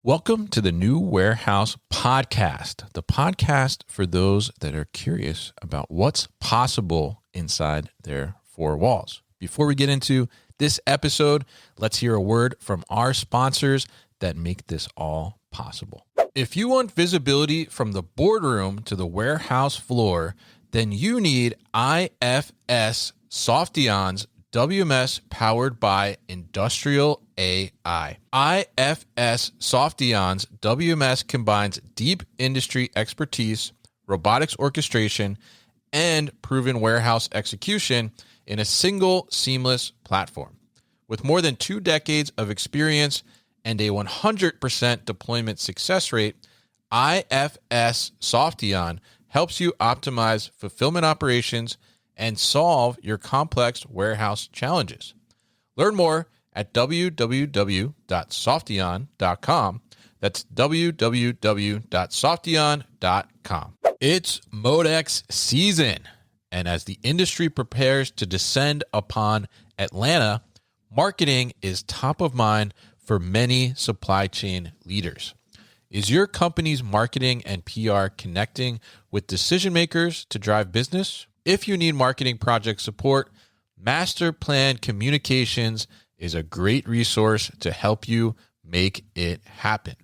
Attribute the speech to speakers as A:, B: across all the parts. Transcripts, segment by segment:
A: Welcome to the New Warehouse Podcast, the podcast for those that are curious about what's possible inside their four walls. Before we get into this episode, let's hear a word from our sponsors that make this all possible. If you want visibility from the boardroom to the warehouse floor, then you need IFS Softion's WMS powered by Industrial AI. IFS Softion's WMS combines deep industry expertise, robotics orchestration, and proven warehouse execution in a single seamless platform. With more than 2 decades of experience and a 100% deployment success rate, IFS Softion helps you optimize fulfillment operations and solve your complex warehouse challenges. Learn more at www.softion.com. That's www.softion.com. It's Modex season, and as the industry prepares to descend upon Atlanta, marketing is top of mind for many supply chain leaders. Is your company's marketing and PR connecting with decision makers to drive business? If you need marketing project support, Master Plan Communications is a great resource to help you make it happen.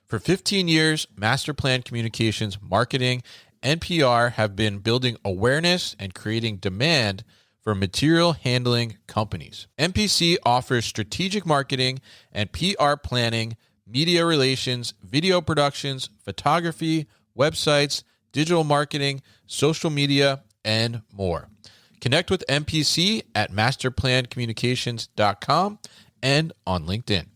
A: For 15 years, Master Plan Communications marketing and PR have been building awareness and creating demand for material handling companies. MPC offers strategic marketing and PR planning, media relations, video productions, photography, websites, digital marketing, social media, and more. Connect with MPC at masterplancommunications.com and on LinkedIn.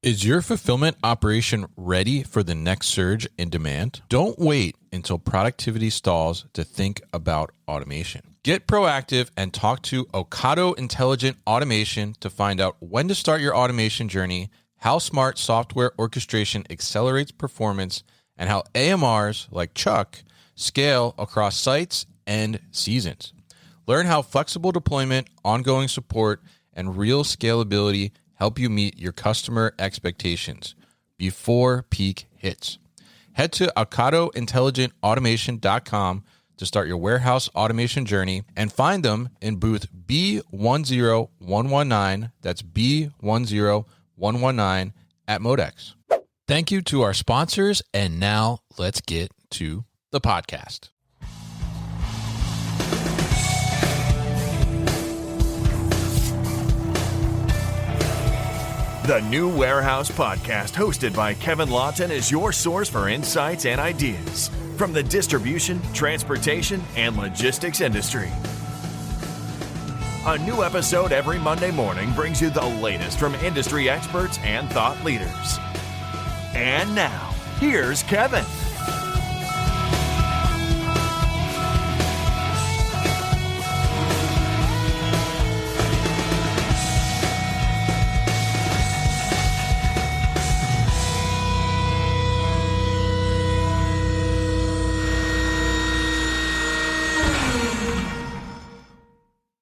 A: Is your fulfillment operation ready for the next surge in demand? Don't wait until productivity stalls to think about automation. Get proactive and talk to Ocado Intelligent Automation to find out when to start your automation journey, how smart software orchestration accelerates performance, and how AMRs like Chuck scale across sites and seasons. Learn how flexible deployment, ongoing support, and real scalability help you meet your customer expectations before peak hits. Head to OcadoIntelligentAutomation.com to start your warehouse automation journey and find them in booth B10119. That's B10119 at Modex. Thank you to our sponsors, and now let's get to the podcast.
B: The New Warehouse Podcast, hosted by Kevin Lawton, is your source for insights and ideas from the distribution, transportation, and logistics industry. A new episode every Monday morning brings you the latest from industry experts and thought leaders. And now, here's Kevin.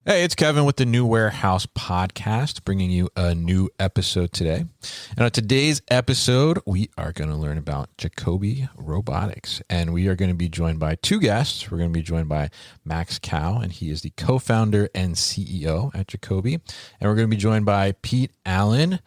A: Hey, it's Kevin with the New Warehouse Podcast, bringing you a new episode today. And on today's episode, we are going to learn about Jacobi Robotics. And we are going to be joined by two guests. We're going to be joined by Max Cao, and he is the co-founder and CEO at Jacobi. And we're going to be joined by Pete Allen,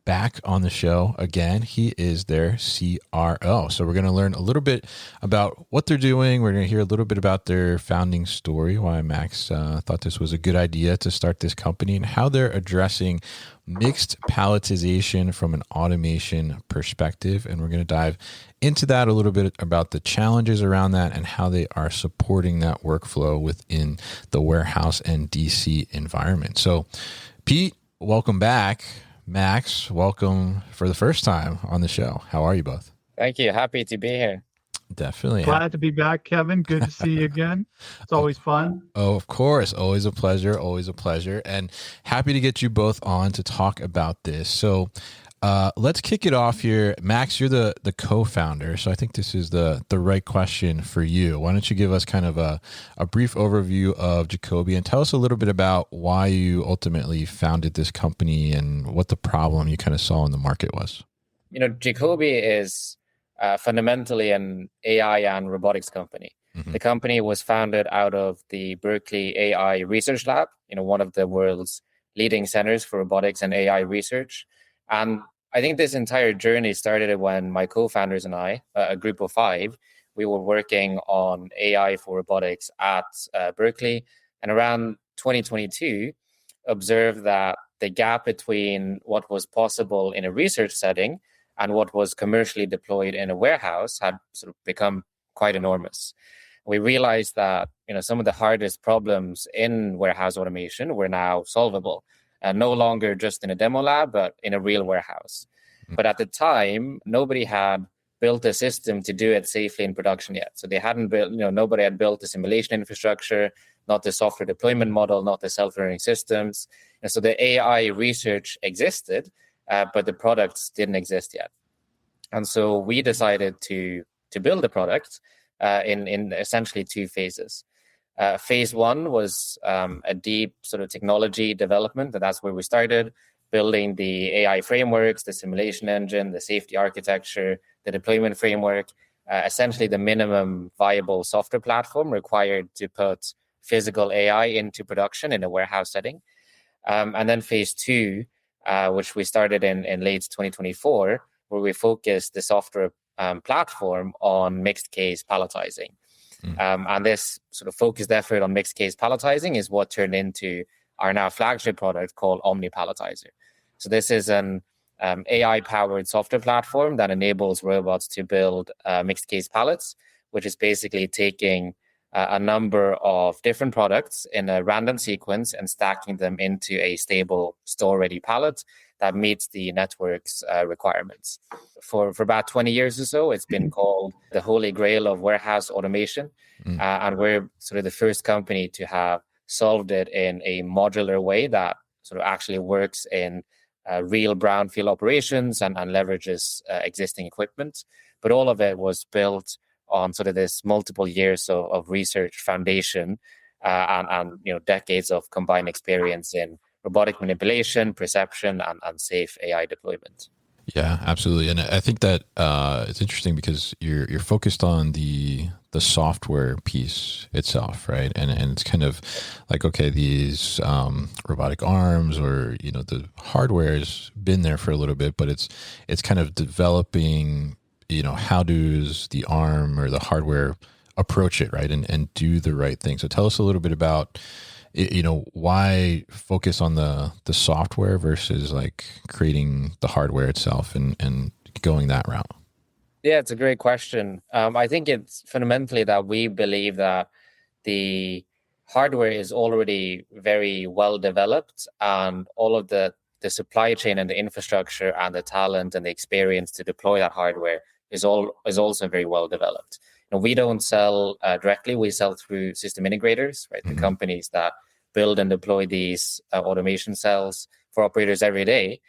A: back on the show again. He is their CRO. So we're going to learn a little bit about what they're doing. We're going to hear a little bit about their founding story, why Max thought this was a good idea to start this company, and how they're addressing mixed palletization from an automation perspective. And we're going to dive into that a little bit about the challenges around that and how they are supporting that workflow within the warehouse and DC environment. So Pete, welcome back. Max, welcome for the first time on the show. How are you both?
C: Thank you. Happy to be here.
A: Definitely.
D: Glad to be back, Kevin. Good to see you again. It's always fun.
A: Oh, of course. Always a pleasure. Always a pleasure. And happy to get you both on to talk about this. So let's kick it off here. Max, you're the co-founder, so I think this is the right question for you. Why don't you give us kind of a brief overview of Jacobi and tell us a little bit about why you ultimately founded this company and what the problem you kind of saw in the market was.
C: Jacobi is fundamentally an AI and robotics company.
A: Mm-hmm.
C: The company was founded out of the Berkeley AI Research Lab, one of the world's leading centers for robotics and AI research. And I think this entire journey started when my co-founders and I, a group of 5, we were working on AI for robotics at Berkeley. And around 2022, observed that the gap between what was possible in a research setting and what was commercially deployed in a warehouse had sort of become quite enormous. We realized that some of the hardest problems in warehouse automation were now solvable, no longer just in a demo lab, but in a real warehouse. But at the time, nobody had built a system to do it safely in production yet. So they hadn't built, nobody had built the simulation infrastructure, not the software deployment model, not the self-learning systems. And so the AI research existed, but the products didn't exist yet. And so we decided to build a product in essentially 2 phases. Phase 1 was a deep sort of technology development, and that's where we started building the AI frameworks, the simulation engine, the safety architecture, the deployment framework, essentially the minimum viable software platform required to put physical AI into production in a warehouse setting. And then phase 2, which we started in late 2024, where we focused the software platform on mixed case palletizing. And this sort of focused effort on mixed case palletizing is what turned into our now flagship product called Omni Palletizer. So this is an AI-powered software platform that enables robots to build mixed case pallets, which is basically taking a number of different products in a random sequence and stacking them into a stable store-ready pallet that meets the network's requirements. For about 20 years or so, it's been called the holy grail of warehouse automation. And we're sort of the first company to have solved it in a modular way that sort of actually works in real brownfield operations and leverages existing equipment. But all of it was built on sort of this multiple years of research foundation and decades of combined experience in robotic manipulation, perception, and safe AI deployment.
A: Yeah, absolutely. And I think that it's interesting because you're focused on the software piece itself, right? And it's kind of like, okay, these robotic arms or the hardware has been there for a little bit, but it's kind of developing, how does the arm or the hardware approach it, right? And do the right thing. So tell us a little bit about why focus on the software versus like creating the hardware itself and going that route?
C: Yeah, it's a great question. I think it's fundamentally that we believe that the hardware is already very well developed, and all of the supply chain and the infrastructure and the talent and the experience to deploy that hardware is also very well developed. We don't sell directly; we sell through system integrators, right? Mm-hmm. The companies that build and deploy these automation cells for operators every day.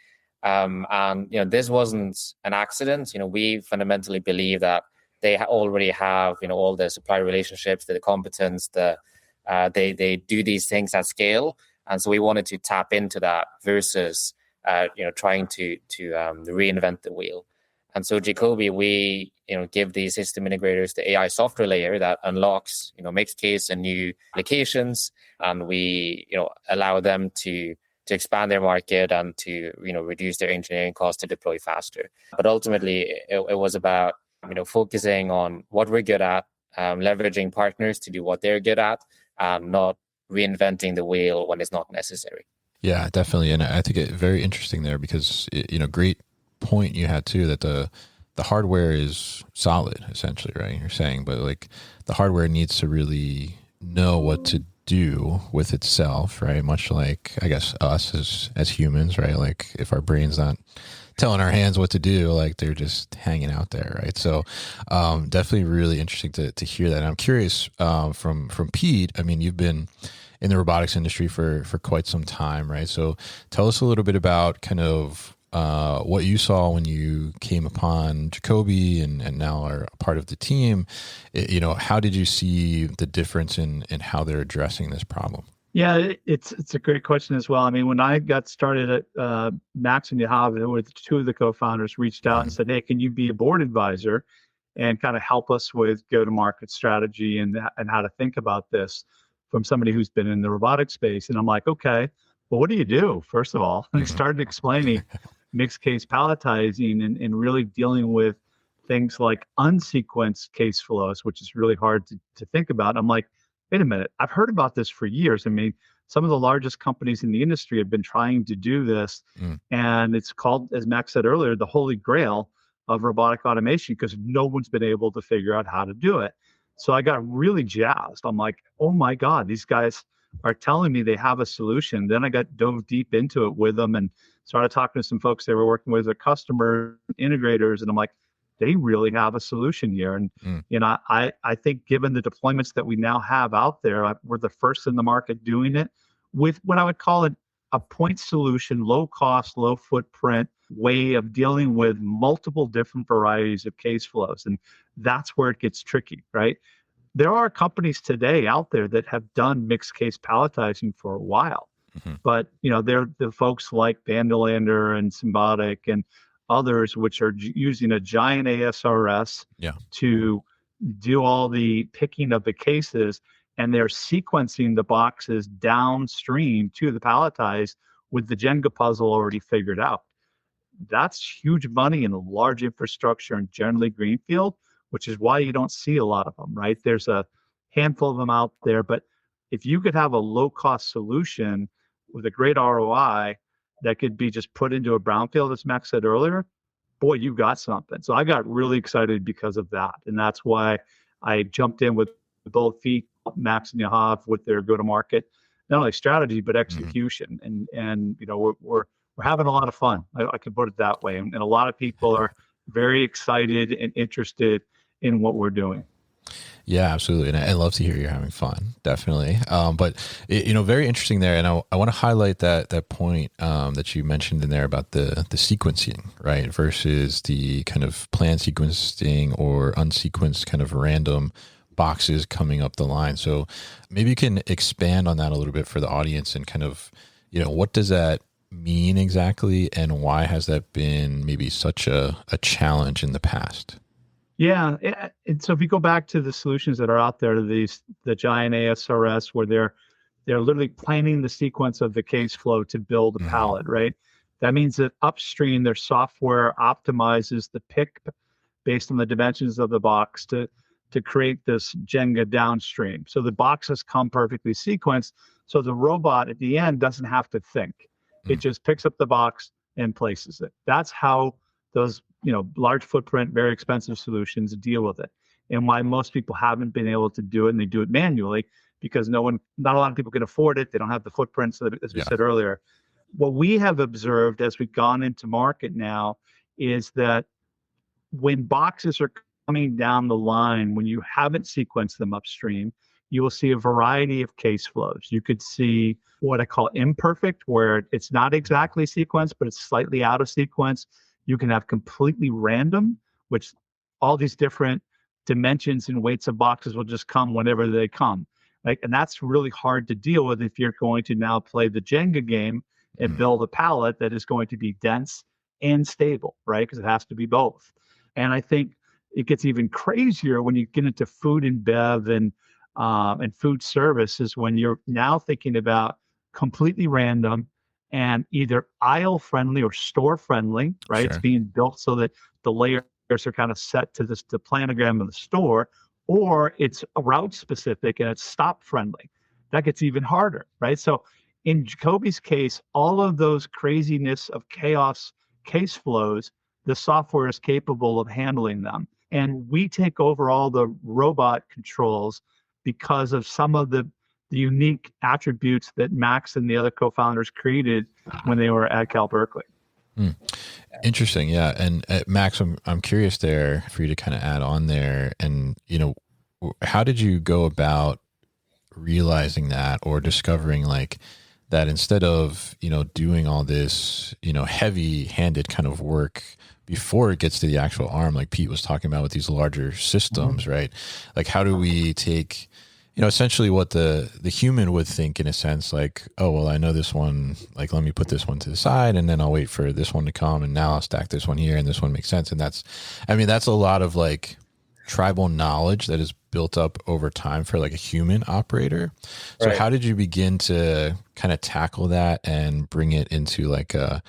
C: And this wasn't an accident. We fundamentally believe that they already have all the supply relationships, the competence, they do these things at scale, and so we wanted to tap into that versus trying to reinvent the wheel. And so Jacobi, we give these system integrators the AI software layer that unlocks mixed case and new applications, and we allow them to expand their market and to reduce their engineering costs to deploy faster. But ultimately, it was about focusing on what we're good at, leveraging partners to do what they're good at, and not reinventing the wheel when it's not necessary.
A: Yeah, definitely, and I think it's very interesting there because great point you had too that the hardware is solid essentially, right? You're saying, but like the hardware needs to really know what to do with itself, right? Much like I guess us as humans, right? Like if our brain's not telling our hands what to do, like they're just hanging out there, right? So definitely really interesting to hear that. And I'm curious from Pete. I mean, you've been in the robotics industry for quite some time, right? So tell us a little bit about kind of what you saw when you came upon Jacobi and now are a part of the team. How did you see the difference in how they're addressing this problem?
D: Yeah, it's a great question as well. I mean, when I got started at Max and Yahav, with two of the co-founders reached out and said, "Hey, can you be a board advisor and kind of help us with go-to-market strategy and how to think about this from somebody who's been in the robotic space?" And I'm like, "Okay, well, what do you do first of all?" And he started explaining mixed case palletizing and really dealing with things like unsequenced case flows, which is really hard to think about. I'm like, wait a minute, I've heard about this for years. I mean, some of the largest companies in the industry have been trying to do this. And it's called, as Max said earlier, the holy grail of robotic automation because no one's been able to figure out how to do it. So I got really jazzed. I'm like, oh my God, these guys are telling me they have a solution. Then I got dove deep into it with them and started talking to some folks they were working with, their customers, integrators, and I'm like, they really have a solution here. And I think given the deployments that we now have out there, we're the first in the market doing it with what I would call it a point solution, low cost, low footprint way of dealing with multiple different varieties of case flows. And that's where it gets tricky, right? There are companies today out there that have done mixed case palletizing for a while. But they're the folks like Vanderlander and Symbotic and others, which are using a giant ASRS to do all the picking of the cases, and they're sequencing the boxes downstream to the palletized with the Jenga puzzle already figured out. That's huge money and large infrastructure and generally greenfield, which is why you don't see a lot of them, right? There's a handful of them out there, but if you could have a low-cost solution with a great ROI that could be just put into a brownfield, as Max said earlier, boy, you got something. So I got really excited because of that. And that's why I jumped in with both feet, Max and Yahav, with their go-to-market, not only strategy, but execution. And we're having a lot of fun. I can put it that way. And a lot of people are very excited and interested in what we're doing.
A: Yeah, absolutely. And I love to hear you're having fun, definitely. But, very interesting there. And I want to highlight that point that you mentioned in there about the sequencing, right? Versus the kind of planned sequencing or unsequenced kind of random boxes coming up the line. So maybe you can expand on that a little bit for the audience and kind of, what does that mean exactly? And why has that been maybe such a challenge in the past?
D: Yeah, and so if you go back to the solutions that are out there, the giant ASRS, where they're literally planning the sequence of the case flow to build a pallet, right? That means that upstream, their software optimizes the pick based on the dimensions of the box to create this Jenga downstream. So the boxes come perfectly sequenced, so the robot at the end doesn't have to think. It just picks up the box and places it. That's how those large footprint, very expensive solutions deal with it. And why most people haven't been able to do it, and they do it manually, because not a lot of people can afford it. They don't have the footprint, so as we said earlier. What we have observed as we've gone into market now is that when boxes are coming down the line, when you haven't sequenced them upstream, you will see a variety of case flows. You could see what I call imperfect, where it's not exactly sequenced, but it's slightly out of sequence. You can have completely random, which all these different dimensions and weights of boxes will just come whenever they come. Right? And that's really hard to deal with if you're going to now play the Jenga game and build a pallet that is going to be dense and stable, right? Because it has to be both. And I think it gets even crazier when you get into food and bev and food services, when you're now thinking about completely random and either aisle friendly or store friendly, right?
A: Sure.
D: It's being built so that the layers are kind of set to the planogram of the store, or it's route specific and it's stop friendly. That gets even harder, right? So in Jacobi's case, all of those craziness of chaos case flows, the software is capable of handling them. And we take over all the robot controls because of some of the unique attributes that Max and the other co-founders created when they were at Cal Berkeley.
A: Interesting. Yeah. And Max, I'm curious there for you to kind of add on there. And, how did you go about realizing that or discovering like that instead of, doing all this, heavy handed kind of work before it gets to the actual arm, like Pete was talking about with these larger systems, right? Like how do we take essentially what the human would think in a sense, like, oh, well, I know this one, like, let me put this one to the side and then I'll wait for this one to come. And now I'll stack this one here and this one makes sense. And that's a lot of like tribal knowledge that is built up over time for like a human operator. So
C: Right.
A: how did you begin to kind of tackle that and bring it into like a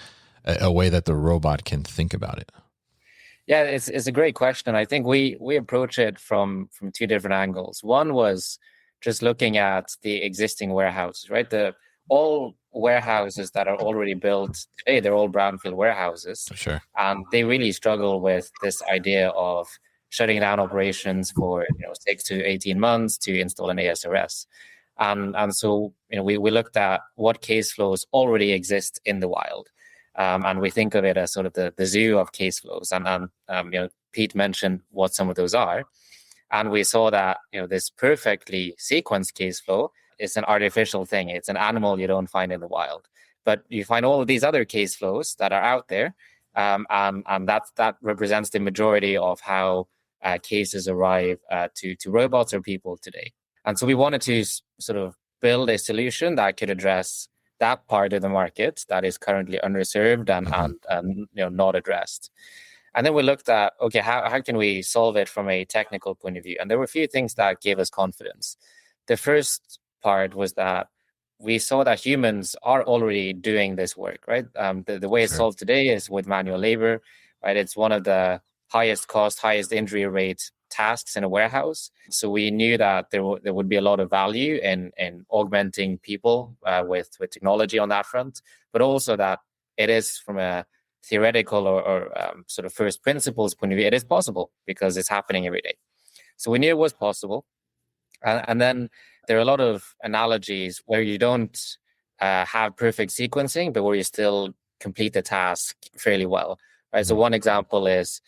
A: way that the robot can think about it?
C: Yeah, it's a great question. I think we approach it from two different angles. One was just looking at the existing warehouses, right? All warehouses that are already built today, they're all brownfield warehouses.
A: Sure.
C: And they really struggle with this idea of shutting down operations for 6 to 18 months to install an ASRS. And so we looked at what case flows already exist in the wild. And we think of it as sort of the zoo of case flows. And Pete mentioned what some of those are. And we saw that this perfectly sequenced case flow is an artificial thing. It's an animal you don't find in the wild. But you find all of these other case flows that are out there. And that represents the majority of how cases arrive to robots or people today. And so we wanted to sort of build a solution that could address that part of the market that is currently underserved and not addressed. And then we looked at, okay, how can we solve it from a technical point of view? And there were a few things that gave us confidence. The first part was that we saw that humans are already doing this work, right? The way it's solved today is with manual labor, right? It's one of the highest cost, highest injury rate tasks in a warehouse. So we knew that there would be a lot of value in augmenting people with technology on that front, but also that it is from a theoretical or sort of first principles point of view, it is possible because it's happening every day. So we knew it was possible. And then there are a lot of analogies where you don't have perfect sequencing, but where you still complete the task fairly well, right? So one example is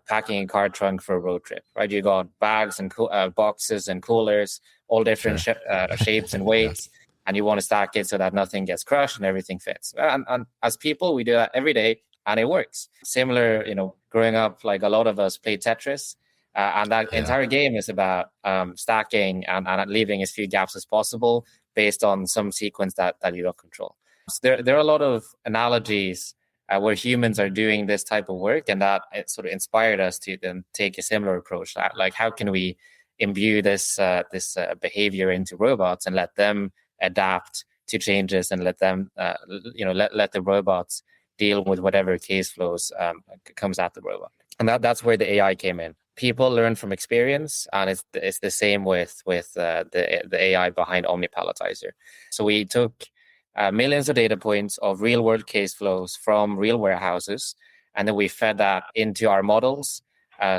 C: packing a car trunk for a road trip, right? You got bags and boxes and coolers, all different shapes and weights, and you want to stack it so that nothing gets crushed and everything fits. And as people, we do that every day, and it works. Similar, growing up, like a lot of us play Tetris, and that entire game is about stacking and leaving as few gaps as possible based on some sequence that you don't control. So there are a lot of analogies where humans are doing this type of work, and that it sort of inspired us to then take a similar approach. Like, how can we imbue this behavior into robots and let them adapt to changes and let them, let the robots deal with whatever case flows comes at the robot. And that's where the AI came in. People learn from experience, and it's the same with the AI behind Omni Palletizer. So we took millions of data points of real world case flows from real warehouses, and then we fed that into our models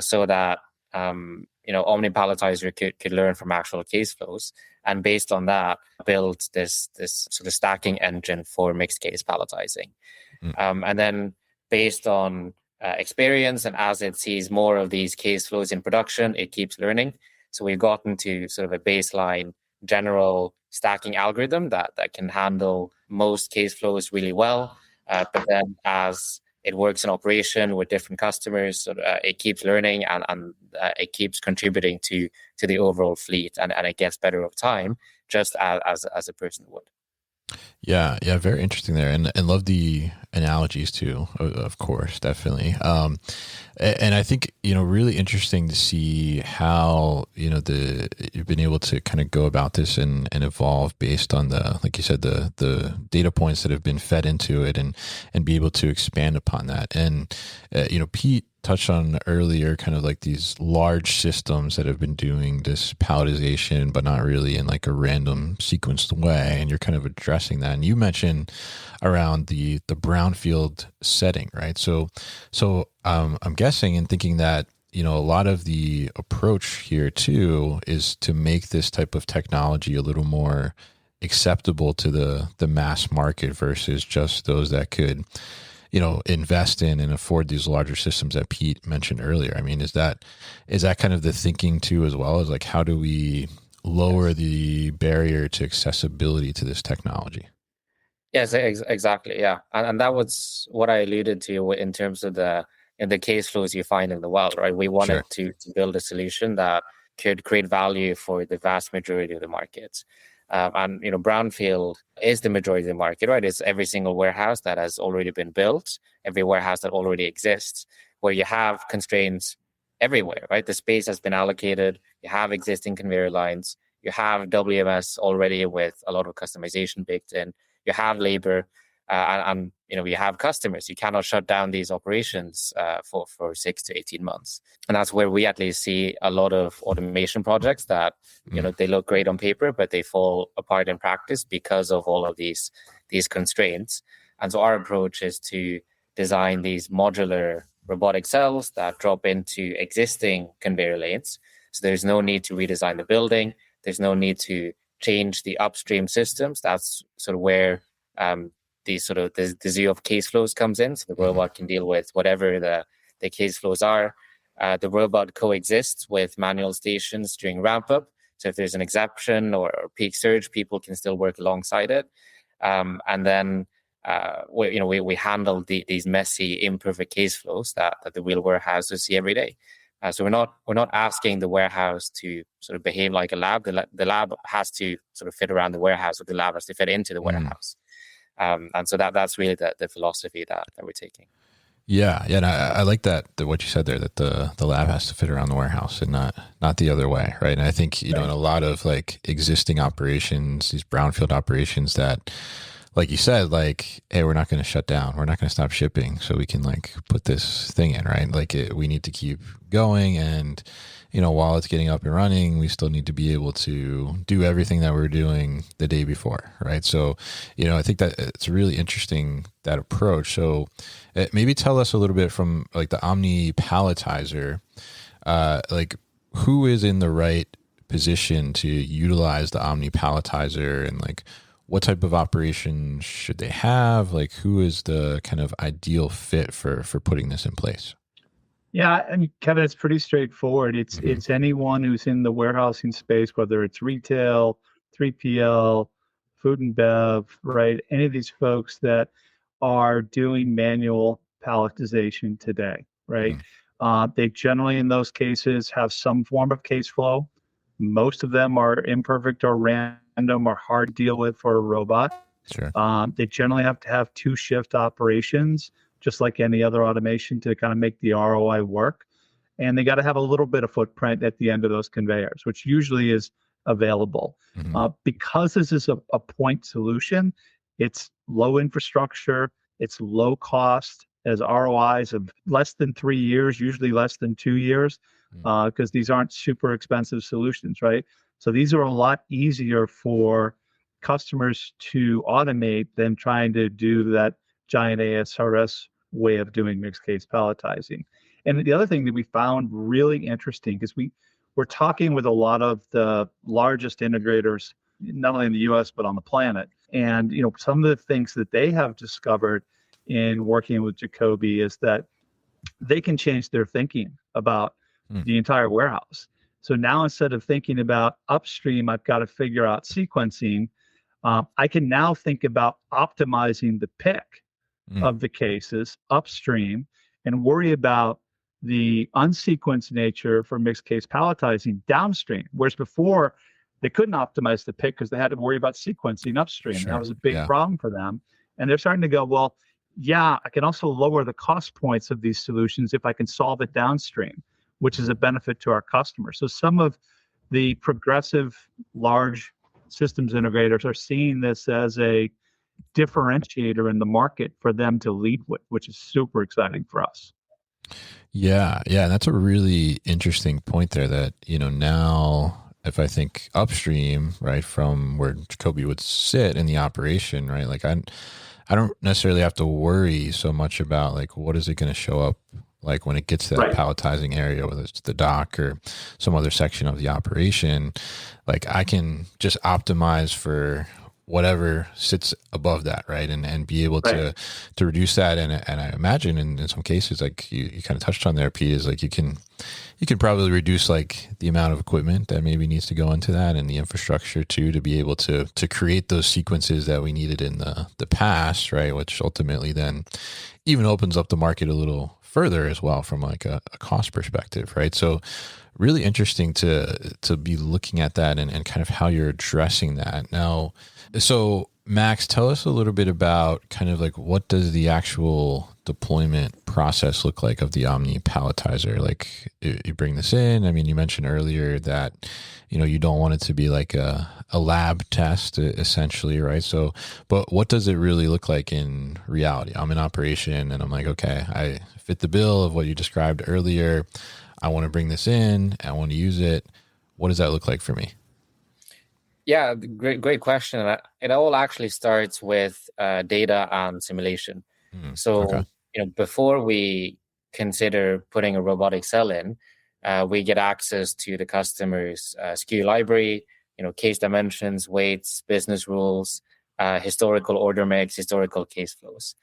C: so that Omni Palletizer could learn from actual case flows, and based on that build this sort of stacking engine for mixed case palletizing. And then based on experience, and as it sees more of these case flows in production, it keeps learning. So we've gotten to sort of a baseline general stacking algorithm that can handle most case flows really well. But then as it works in operation with different customers, it keeps learning and it keeps contributing to the overall fleet, and it gets better over time, just as a person would.
A: Yeah, very interesting there, and love the analogies too. Of course, definitely. And I think really interesting to see how you've been able to kind of go about this and evolve based on like you said, the data points that have been fed into it, and be able to expand upon that. And Pete touched on earlier, kind of like these large systems that have been doing this palletization, but not really in like a random sequenced way. And you're kind of addressing that. And you mentioned around the brownfield setting, right? So I'm guessing and thinking that, a lot of the approach here too is to make this type of technology a little more acceptable to the mass market versus just those that could invest in and afford these larger systems that Pete mentioned earlier. I mean, is that kind of the thinking too, as well as like, how do we lower the barrier to accessibility to this technology?
C: Yes, exactly. Yeah. And that was what I alluded to in terms of the case flows you find in the wild, right? We wanted to build a solution that could create value for the vast majority of the markets. And brownfield is the majority of the market, right? It's every single warehouse that has already been built, every warehouse that already exists, where you have constraints everywhere, right? The space has been allocated, you have existing conveyor lines, you have WMS already with a lot of customization baked in, you have labor, and you have customers. You cannot shut down these operations for 6 to 18 months. And that's where we at least see a lot of automation projects that, they look great on paper, but they fall apart in practice because of all of these constraints. And so our approach is to design these modular robotic cells that drop into existing conveyor lanes. So there's no need to redesign the building. There's no need to change the upstream systems. That's sort of where the zoo of case flows comes in. So the robot can deal with whatever the case flows are. The robot coexists with manual stations during ramp up. So if there's an exception or peak surge, people can still work alongside it. And then we handle these messy, imperfect case flows that the real warehouses see every day. So we're not asking the warehouse to sort of behave like a lab. The lab has to sort of fit around the warehouse, or the lab has to fit into the warehouse. And so that's really the philosophy that we're taking.
A: Yeah, and I like that what you said there, that the lab has to fit around the warehouse and not the other way, right? And I think in a lot of like existing operations, these brownfield operations that, like you said, like, hey, we're not going to shut down. We're not going to stop shipping so we can like put this thing in, right? Like we need to keep going. And, while it's getting up and running, we still need to be able to do everything that we're doing the day before, right? So, I think that it's really interesting, that approach. So maybe tell us a little bit from like the Omni Palletizer, like who is in the right position to utilize the Omni Palletizer, and like, what type of operation should they have? Like, who is the kind of ideal fit for putting this in place?
D: Yeah, I mean, Kevin, it's pretty straightforward. It's anyone who's in the warehousing space, whether it's retail, 3PL, food and bev, right? Any of these folks that are doing manual palletization today, right? They generally, in those cases, have some form of case flow. Most of them are imperfect or random or hard to deal with for a robot.
A: Sure.
D: They generally have to have 2-shift operations, just like any other automation, to kind of make the ROI work. And they got to have a little bit of footprint at the end of those conveyors, which usually is available. Because this is a point solution, it's low infrastructure, it's low cost, as ROIs of less than 3 years, usually less than 2 years, because these aren't super expensive solutions, right? So these are a lot easier for customers to automate than trying to do that giant ASRS way of doing mixed case palletizing. And the other thing that we found really interesting, because we're talking with a lot of the largest integrators, not only in the US, but on the planet. And some of the things that they have discovered in working with Jacobi is that they can change their thinking about the entire warehouse. So now, instead of thinking about upstream, I've got to figure out sequencing, I can now think about optimizing the pick of the cases upstream and worry about the unsequenced nature for mixed case palletizing downstream. Whereas before, they couldn't optimize the pick because they had to worry about sequencing upstream. Sure. That was a big problem for them. And they're starting to go, well, yeah, I can also lower the cost points of these solutions if I can solve it downstream, which is a benefit to our customers. So some of the progressive large systems integrators are seeing this as a differentiator in the market for them to lead with, which is super exciting for us.
A: Yeah. That's a really interesting point there that, now if I think upstream, right, from where Jacobi would sit in the operation, right, like I don't necessarily have to worry so much about like, what is it going to show up like when it gets to that palletizing area, whether it's the dock or some other section of the operation. Like I can just optimize for whatever sits above that, right? And be able to reduce that. And I imagine in some cases, like you kind of touched on there, Pete, is like you can probably reduce like the amount of equipment that maybe needs to go into that, and the infrastructure too, to be able to create those sequences that we needed in the past, right? Which ultimately then even opens up the market a little further as well from like a cost perspective, right? So really interesting to be looking at that and kind of how you're addressing that. Now, so Max, tell us a little bit about kind of like what does the actual deployment process look like of the Omni Palletizer? Like you bring this in. I mean, you mentioned earlier that, you don't want it to be like a lab test essentially, right? So, but what does it really look like in reality? I'm in operation and I'm like, okay, I fit the bill of what you described earlier. I want to bring this in. I want to use it. What does that look like for me?
C: Yeah, great question. And it all actually starts with data and simulation. So,
A: Okay.
C: before we consider putting a robotic cell in, we get access to the customer's SKU library, case dimensions, weights, business rules, historical order mix, historical case flows.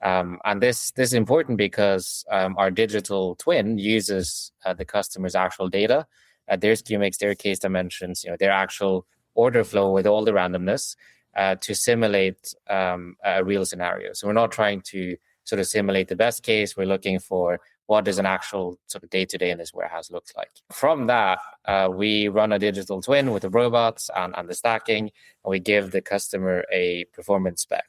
C: And this is important because our digital twin uses the customer's actual data, their SKU mix, their case dimensions, their actual order flow with all the randomness to simulate a real scenario. So we're not trying to sort of simulate the best case. We're looking for what does an actual sort of day-to-day in this warehouse look like. From that, we run a digital twin with the robots and the stacking, and we give the customer a performance spec.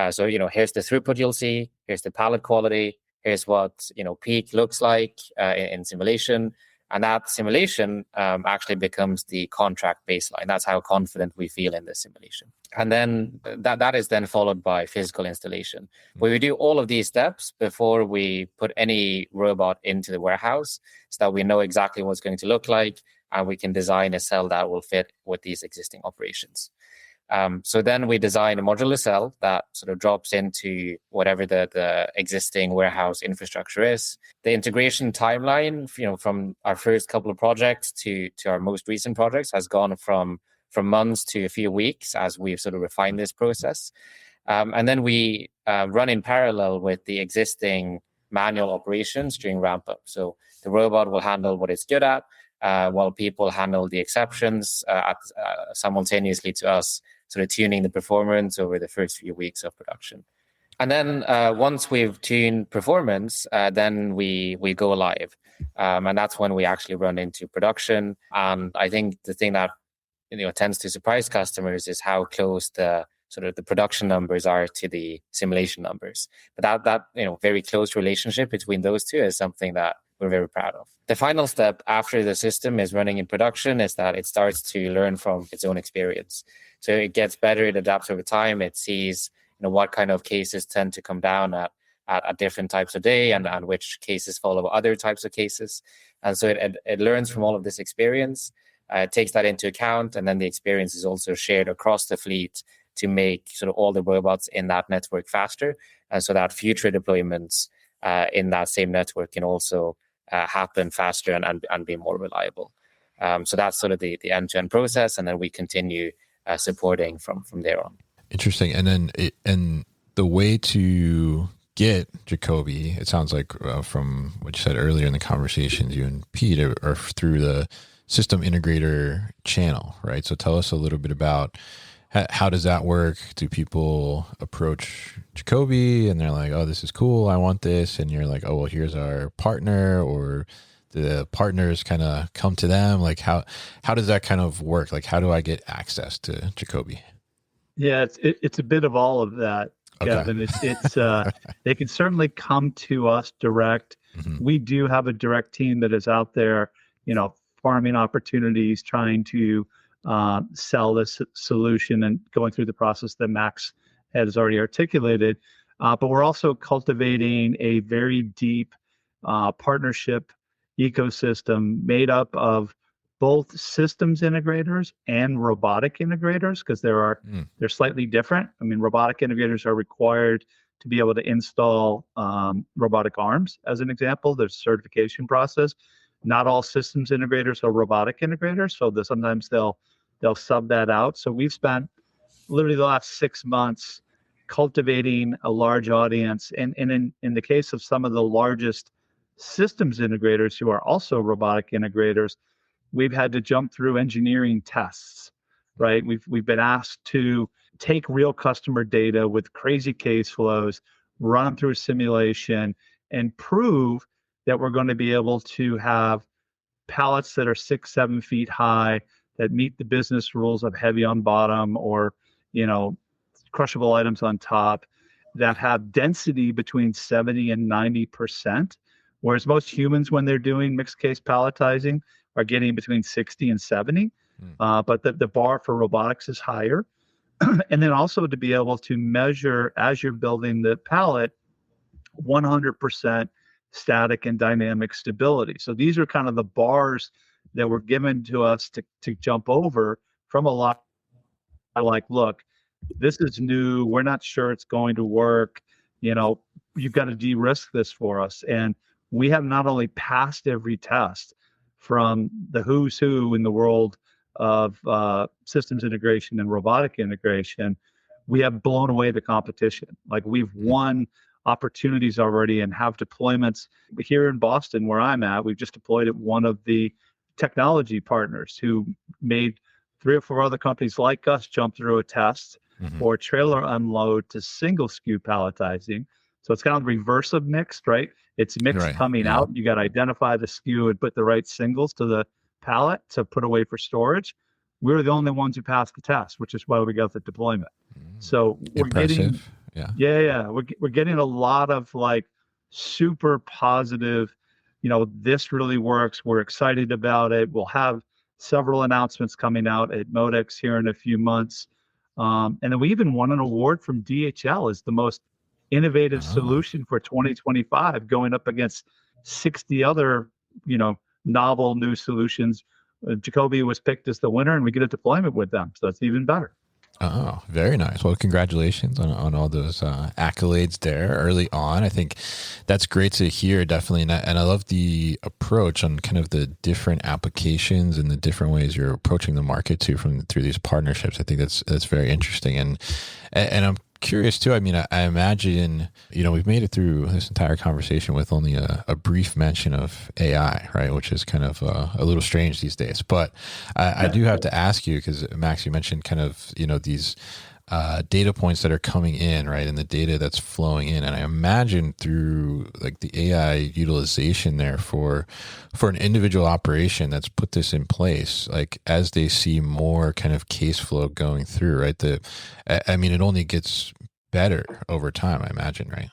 C: So, here's the throughput you'll see, here's the pallet quality, here's what, peak looks like in simulation. And that simulation actually becomes the contract baseline. That's how confident we feel in the simulation. And then that is then followed by physical installation, where we do all of these steps before we put any robot into the warehouse so that we know exactly what's going to look like and we can design a cell that will fit with these existing operations. So then we design a modular cell that sort of drops into whatever the existing warehouse infrastructure is. The integration timeline, from our first couple of projects to our most recent projects has gone from months to a few weeks as we've sort of refined this process. And then we run in parallel with the existing manual operations during ramp up. So the robot will handle what it's good at, while people handle the exceptions simultaneously to us, sort of tuning the performance over the first few weeks of production. And then once we've tuned performance, then we go live. And that's when we actually run into production. And I think the thing that tends to surprise customers is how close the production numbers are to the simulation numbers. But that very close relationship between those two is something that we're very proud of. The final step after the system is running in production is that it starts to learn from its own experience. So it gets better, it adapts over time, it sees what kind of cases tend to come down at different types of day and which cases follow other types of cases. And so it learns from all of this experience, takes that into account, and then the experience is also shared across the fleet to make sort of all the robots in that network faster, and so that future deployments in that same network can also happen faster and be more reliable. So that's sort of the end-to-end process, and then we continue supporting from there on.
A: Interesting. And then and the way to get Jacobi, it sounds like from what you said earlier in the conversations, you and Pete are through the system integrator channel, right? So tell us a little bit about how does that work? Do people approach Jacobi and they're like, oh, this is cool, I want this. And you're like, oh, well, here's our partner, or the partners kind of come to them? Like how does that kind of work? Like, how do I get access to Jacobi?
D: Yeah, it's a bit of all of that, Kevin. Okay. It's they can certainly come to us direct. Mm-hmm. We do have a direct team that is out there, farming opportunities, trying to sell this solution and going through the process that Max has already articulated. But we're also cultivating a very deep partnership ecosystem made up of both systems integrators and robotic integrators, because they're slightly different. I mean, robotic integrators are required to be able to install robotic arms, as an example. There's a certification process. Not all systems integrators are robotic integrators, so sometimes they'll sub that out. So we've spent literally the last 6 months cultivating a large audience, and in the case of some of the largest systems integrators who are also robotic integrators, we've had to jump through engineering tests, right? We've been asked to take real customer data with crazy case flows, run them through a simulation, and prove that we're going to be able to have pallets that are 6-7 feet high that meet the business rules of heavy on bottom or, crushable items on top that have density between 70 and 90%, whereas most humans, when they're doing mixed case palletizing, are getting between 60 and 70. But the bar for robotics is higher. And then also to be able to measure as you're building the pallet 100% static and dynamic stability. So these are kind of the bars that were given to us to jump over from a lot. Like, look, this is new. We're not sure it's going to work. You've got to de-risk this for us. And we have not only passed every test from the who's who in the world of systems integration and robotic integration, we have blown away the competition. Like, we've won opportunities already and have deployments here in Boston where I'm at. We've just deployed at one of the technology partners who made 3 or 4 other companies like us jump through a test for trailer unload to single SKU palletizing. So it's kind of reverse of mixed, right? It's mixed coming out. You got to identify the SKU and put the right singles to the pallet to put away for storage. We're the only ones who passed the test, which is why we got the deployment. So we're getting, we're getting a lot of like super positive, this really works. We're excited about it. We'll have several announcements coming out at Modex here in a few months. And then we even won an award from DHL as the most innovative solution for 2025, going up against 60 other, novel new solutions. Jacobi was picked as the winner, and we get a deployment with them. So that's even better.
A: Oh, very nice. Well, congratulations on all those accolades there early on. I think that's great to hear, definitely. And I love the approach on kind of the different applications and the different ways you're approaching the market through these partnerships. I think that's very interesting. And I'm curious too. I mean, I imagine, we've made it through this entire conversation with only a brief mention of AI, right? Which is kind of a little strange these days. But I do have to ask you, because Max, you mentioned kind of, these data points that are coming in, right? And the data that's flowing in. And I imagine through like the AI utilization there for an individual operation that's put this in place, like as they see more kind of case flow going through, right? It only gets better over time, I imagine, right?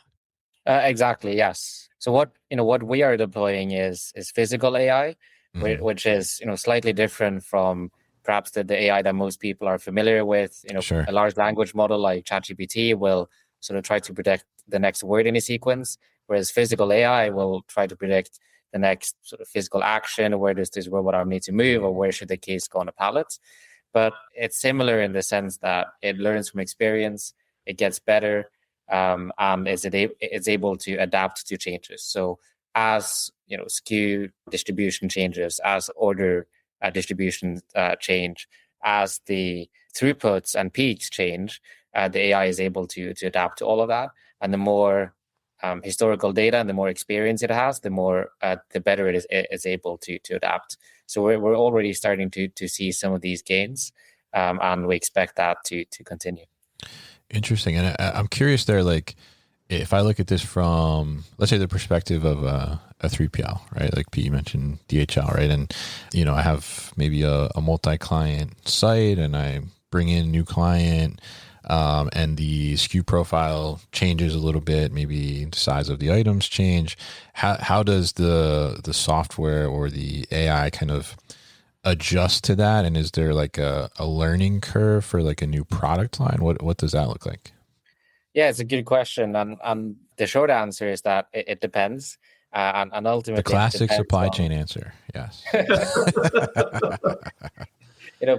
C: Exactly. Yes. So what we are deploying is physical AI, which is, slightly different from perhaps the AI that most people are familiar with. A large language model like ChatGPT will sort of try to predict the next word in a sequence, whereas physical AI will try to predict the next sort of physical action. Where does this robot arm need to move, or where should the case go on a pallet? But it's similar in the sense that it learns from experience, it gets better, and it's able to adapt to changes. So as SKU distribution changes, as order distribution change, as the throughputs and peaks change, the AI is able to adapt to all of that. And the more historical data and the more experience it has, the better it is able to adapt. So we're already starting to see some of these gains, and we expect that to continue.
A: Interesting. And I'm curious there, like, if I look at this from, let's say, the perspective of a 3PL, right? Like Pete, you mentioned DHL, right? And, I have maybe a multi-client site, and I bring in a new client, and the SKU profile changes a little bit, maybe the size of the items change. How does the software or the AI kind of adjust to that? And is there like a learning curve for like a new product line? What does that look like?
C: Yeah, it's a good question. And the short answer is that it depends. And ultimately,
A: the classic supply chain answer. Yes.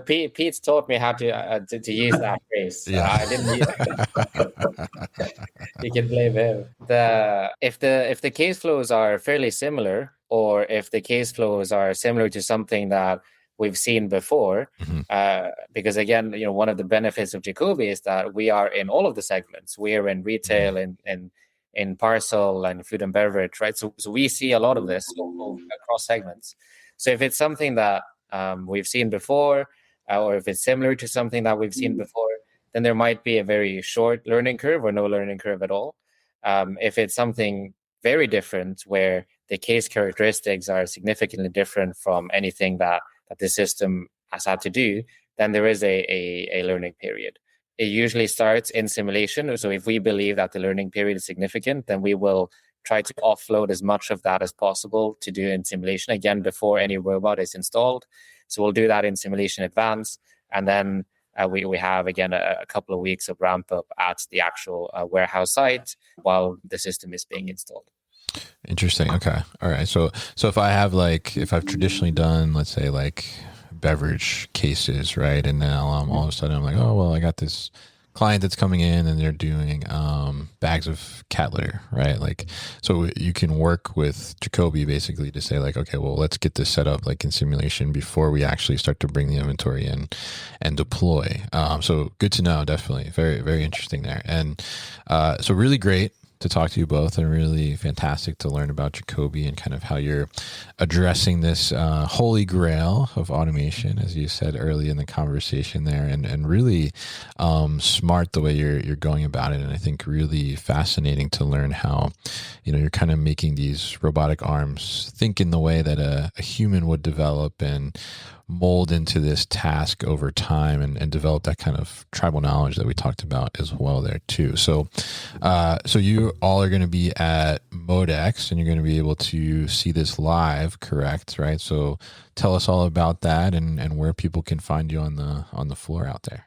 C: Pete's taught me how to use that phrase.
A: Yeah.
C: I didn't use You can blame him. If the case flows are fairly similar, or if the case flows are similar to something that we've seen before, because again, one of the benefits of Jacobi is that we are in all of the segments. We are in retail, in parcel, and food and beverage, right? So we see a lot of this across segments. So if it's something that we've seen before, or if it's similar to something that we've seen before, then there might be a very short learning curve or no learning curve at all. If it's something very different, where the case characteristics are significantly different from anything that the system has had to do, then there is a learning period. It usually starts in simulation. So if we believe that the learning period is significant, then we will try to offload as much of that as possible to do in simulation, again, before any robot is installed. So we'll do that in simulation advance. And then we have, again, a couple of weeks of ramp up at the actual warehouse site while the system is being installed.
A: Interesting. Okay. All right. So if I've traditionally done, let's say, like beverage cases, right? And now all of a sudden I'm like, oh, well, I got this client that's coming in and they're doing bags of cat litter, right? Like, so you can work with Jacobi basically to say like, okay, well, let's get this set up like in simulation before we actually start to bring the inventory in and deploy. So good to know, definitely. Very, very interesting there. And so really great to talk to you both, and really fantastic to learn about Jacobi and kind of how you're addressing this holy grail of automation, as you said early in the conversation there, and really smart the way you're going about it. And I think really fascinating to learn how, you're kind of making these robotic arms think in the way that a human would develop and mold into this task over time, and develop that kind of tribal knowledge that we talked about as well there too. So you all are going to be at MODEX, and you're going to be able to see this live, correct? Right. So tell us all about that and where people can find you on the floor out there.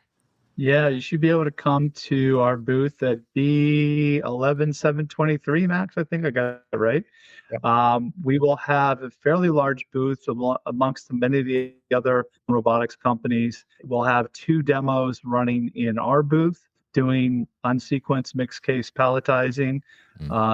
D: Yeah, you should be able to come to our booth at B11723, Max. I think I got it right. Yep. We will have a fairly large booth amongst many of the other robotics companies. We'll have 2 demos running in our booth doing unsequenced mixed case palletizing.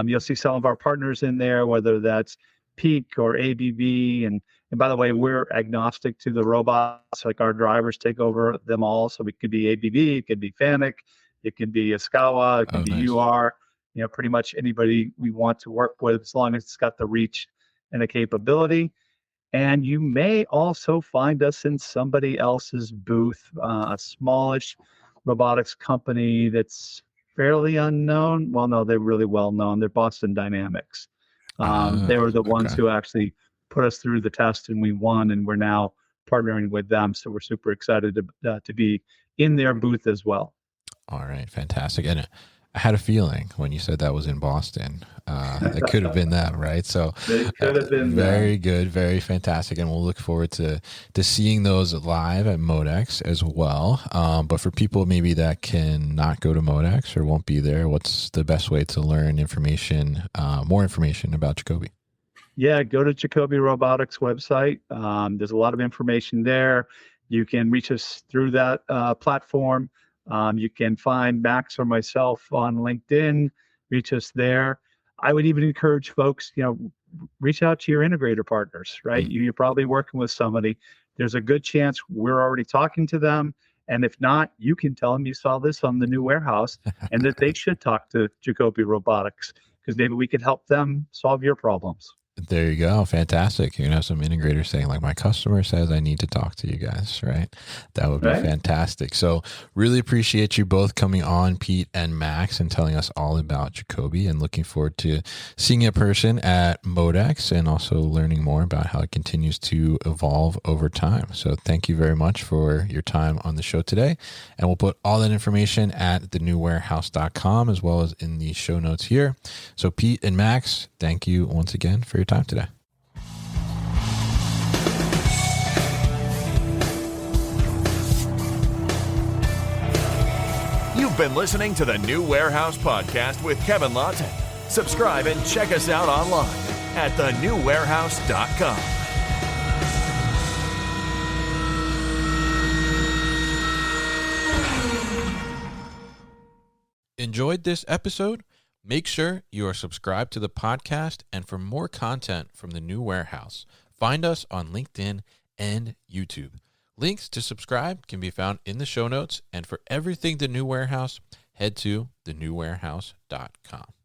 D: You'll see some of our partners in there, whether that's Peak or ABB. And by the way, we're agnostic to the robots. Like, our drivers take over them all. So it could be ABB, it could be Fanuc, it could be Yaskawa, it could be UR. Pretty much anybody we want to work with, as long as it's got the reach and the capability. And you may also find us in somebody else's booth, a smallish robotics company that's fairly unknown. Well, no, they're really well known. They're Boston Dynamics. They were the ones who actually put us through the test, and we won, and we're now partnering with them. So we're super excited to be in their booth as well.
A: All right, fantastic. And I had a feeling when you said that was in Boston, it could have been them, right? So
D: it could have been
A: very good, very fantastic. And we'll look forward to seeing those live at MODEX as well. But for people maybe that can not go to MODEX or won't be there, what's the best way to learn more information about Jacobi?
D: Yeah, go to Jacobi Robotics website. There's a lot of information there. You can reach us through that platform. You can find Max or myself on LinkedIn, reach us there. I would even encourage folks, reach out to your integrator partners, right? You're probably working with somebody. There's a good chance we're already talking to them. And if not, you can tell them you saw this on the new warehouse and that they should talk to Jacobi Robotics, because maybe we could help them solve your problems.
A: There you go. Fantastic. You're going to have some integrators saying, like, my customer says I need to talk to you guys, right? That would be fantastic. So really appreciate you both coming on, Pete and Max, and telling us all about Jacobi, and looking forward to seeing a person at MODEX and also learning more about how it continues to evolve over time. So thank you very much for your time on the show today. And we'll put all that information at thenewwarehouse.com as well as in the show notes here. So Pete and Max, thank you once again for your time today.
B: You've been listening to the New Warehouse Podcast with Kevin Lawton. Subscribe and check us out online at thenewwarehouse.com.
A: Enjoyed this episode? Make sure you are subscribed to the podcast, and for more content from the New Warehouse, find us on LinkedIn and YouTube. Links to subscribe can be found in the show notes, and for everything The New Warehouse, head to thenewwarehouse.com.